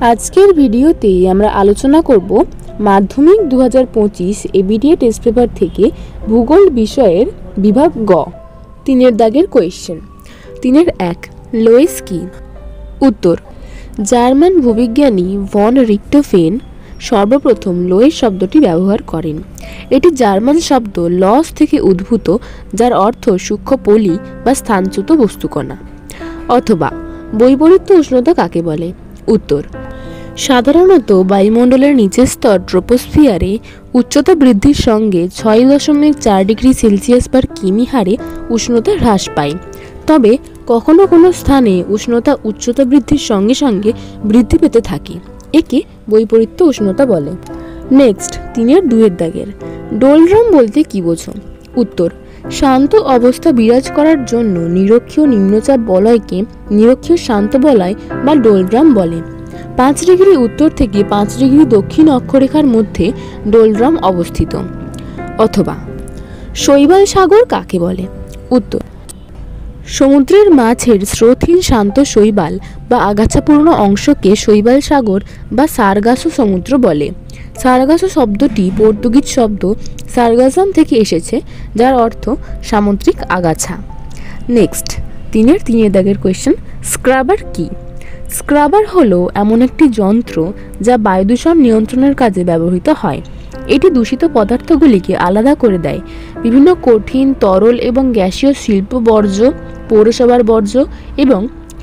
আজকের ভিডিওতে আমরা আলোচনা করব মাধ্যমিক 2025 এবিডিএ টেস্ট পেপার থেকে ভূগোল বিষয়ের বিভাগ গ 3 দাগের কোয়েশ্চেন। 3-1 লোয়েস কি? উত্তর, জার্মান ভূবিজ্ঞানী ভন রিক্টহোফেন সর্বপ্রথম লোয়েস শব্দটি ব্যবহার করেন। এটি জার্মান শব্দ লস থেকে উদ্ভূত, যার অর্থ সূক্ষ্ম পলি বা স্থানচ্যুত বস্তুকণা। অথবা বৈপরীত্য উষ্ণতা কাকে বলে? উত্তর, সাধারণত বায়ুমণ্ডলের নিচের স্তর ট্রোপোস্ফিয়ারে উচ্চতা বৃদ্ধির সঙ্গে 6.4 ডিগ্রি সেলসিয়াস পার কিমি হারে উষ্ণতা হ্রাস পায়। তবে কখনো কোনো স্থানে উষ্ণতা উচ্চতা বৃদ্ধির সঙ্গে সঙ্গে বৃদ্ধি পেতে থাকে। একে বৈপরীত্য উষ্ণতা বলে। নেক্সট 3-2 দাগের ডোলড্রাম বলতে কি বোঝো? উত্তর, শান্ত অবস্থা বিরাজ করার জন্য নিরক্ষীয় নিম্নচাপ বলয়কে নিরক্ষীয় শান্ত বলয় বা ডোলড্রাম বলে। 5 ডিগ্রি উত্তর থেকে 5 ডিগ্রি দক্ষিণ অক্ষরেখার মধ্যে ডোলড্রাম অবস্থিত। অথবা শৈবাল সাগর কাকে বলে? উত্তর, সমুদ্রের মাঝের স্রোতহীন শান্ত শৈবাল বা আগাছাপূর্ণ অংশকে শৈবাল সাগর বা সারগাসো সমুদ্র বলে। সারগাসো শব্দটি পর্তুগিজ শব্দ সারগাসাম থেকে এসেছে, যার অর্থ সামুদ্রিক আগাছা। নেক্সট 3 দাগের কোয়েশ্চেন, স্ক্রাবার কি? স্ক্রাবার হলো এমন একটি যন্ত্র যা বায়ুদূষণ নিয়ন্ত্রণের কাজে ব্যবহৃত হয়। এটি দূষিত পদার্থগুলিকে আলাদা করে দেয়। বিভিন্ন কঠিন, তরল এবং গ্যাসীয় শিল্প বর্জ্য, পৌরসভার বর্জ্য এবং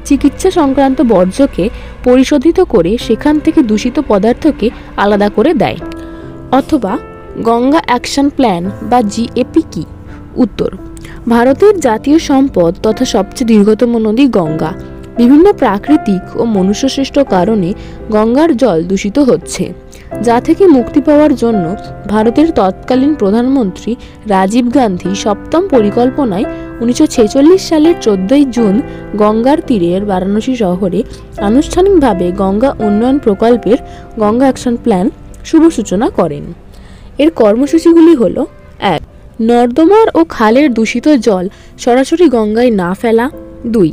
চিকিৎসা সংক্রান্ত বর্জ্যকে পরিশোধিত করে সেখান থেকে দূষিত পদার্থকে আলাদা করে দেয়। অথবা গঙ্গা অ্যাকশন প্ল্যান বা জিএপি কি? উত্তর, ভারতের জাতীয় সম্পদ তথা সবচেয়ে দীর্ঘতম নদী গঙ্গা। বিভিন্ন প্রাকৃতিক ও মনুষ্যসৃষ্ট কারণে গঙ্গার জল দূষিত হচ্ছে, যা থেকে মুক্তি পাওয়ার জন্য ভারতের তৎকালীন প্রধানমন্ত্রী রাজীব গান্ধী সপ্তম পরিকল্পনায় 1946 সালের 14 জুন গঙ্গার তীরের বারাণসী শহরে আনুষ্ঠানিকভাবে গঙ্গা উন্নয়ন প্রকল্পের গঙ্গা অ্যাকশন প্ল্যান শুভ সূচনা করেন। এর কর্মসূচিগুলি হল: 1. নর্দমার ও খালের দূষিত জল সরাসরি গঙ্গায় না ফেলা। 2.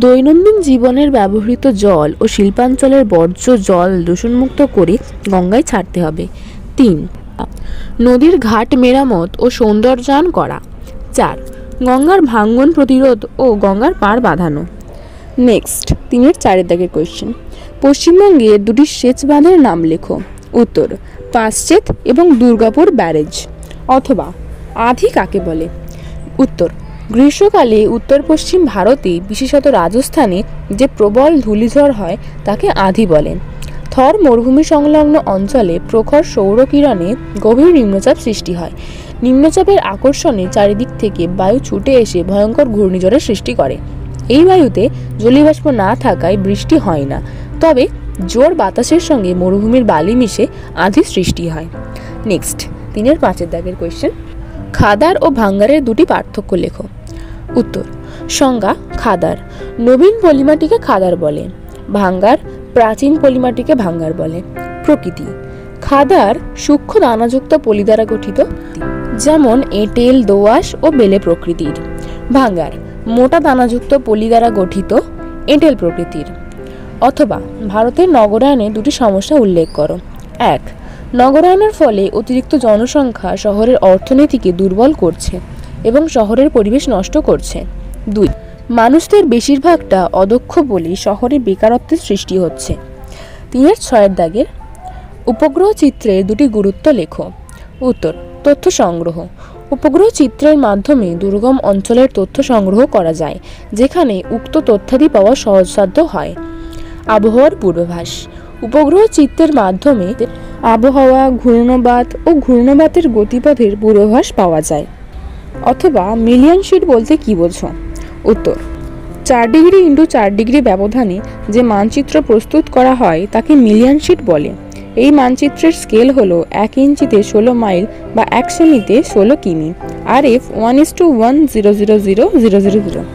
দৈনন্দিন জীবনের ব্যবহৃত জল ও শিল্পাঞ্চলের বর্জ্য জল দূষণমুক্ত করে গঙ্গায় ছাড়তে হবে। 3. নদীর ঘাট মেরামত ও সৌন্দর্যায়ন করা। 4. গঙ্গার ভাঙ্গন প্রতিরোধ ও গঙ্গার পাড় বাঁধানো। নেক্সট 3-4 দাগের কোয়েশ্চেন, পশ্চিমবঙ্গের দুটি সেচ বাঁধের নাম লেখো। উত্তর, পাঁচচেত এবং দুর্গাপুর ব্যারেজ। অথবা আধি কাকে বলে? উত্তর, গ্রীষ্মকালে উত্তর পশ্চিম ভারতে, বিশেষত রাজস্থানে যে প্রবল ধূলিঝড় হয় তাকে আধি বলে। থর মরুভূমি সংলগ্ন অঞ্চলে প্রখর সৌরকিরণে গভীর নিম্নচাপ সৃষ্টি হয়। নিম্নচাপের আকর্ষণে চারিদিক থেকে বায়ু ছুটে এসে ভয়ঙ্কর ঘূর্ণিঝড়ের সৃষ্টি করে। এই বায়ুতে জলীয়বাষ্প না থাকায় বৃষ্টি হয় না, তবে জোর বাতাসের সঙ্গে মরুভূমির বালি মিশে আধি সৃষ্টি হয়। নেক্সট 3-5 দাগের কোয়েশ্চেন, খাদার ও ভাঙ্গারের দুটি পার্থক্য লেখো। উত্তর, সংজ্ঞা: খাদার নবীন পলিমাটিকে খাদার বলে, ভাঙ্গার প্রাচীন পলিমাটিকে ভাঙ্গার বলে। প্রকৃতি: খাদার সূক্ষ্ম দানাযুক্ত পলি দ্বারা গঠিত, যেমন এঁটেল, দোআঁশ ও বেলে প্রকৃতির। ভাঙ্গার মোটা দানাযুক্ত পলি দ্বারা গঠিত, এঁটেল প্রকৃতির। অথবা ভারতের নগরায়নে দুটি সমস্যা উল্লেখ করো। 1. নগরায়নের ফলে অতিরিক্ত জনসংখ্যা শহরের অর্থনীতিকে দুর্বল করছে এবং শহরের পরিবেশ নষ্ট করছে। 2. মানুষদের বেশিরভাগটা অদক্ষ বলে শহরে বেকারত্বের সৃষ্টি হচ্ছে। 3-6 দাগের উপগ্রহ চিত্রের দুটি গুরুত্ব লেখো। উত্তর, তথ্য সংগ্রহ: উপগ্রহ চিত্রের মাধ্যমে দুর্গম অঞ্চলের তথ্য সংগ্রহ করা যায়, যেখানে উক্ত তথ্যাদি পাওয়া সহজসাধ্য হয়। আবহাওয়ার পূর্বাভাস: উপগ্রহ চিত্রের মাধ্যমে আবহাওয়া, ঘূর্ণবাত ও ঘূর্ণবাতের গতিপথের পূর্বাভাস পাওয়া যায়। অথবা মিলিয়ন শিট বলতে কি বোঝো? উত্তর, 4 ডিগ্রি × 4 ডিগ্রি ব্যবধানে যে মানচিত্র প্রস্তুত করা হয় তাকে মিলিয়ন শিট বলে। এই মানচিত্রের স্কেল হলো 1 ইঞ্চিতে 16 মাইল বা 1 সেমিতে 16 কিমি। RF 1:1000000।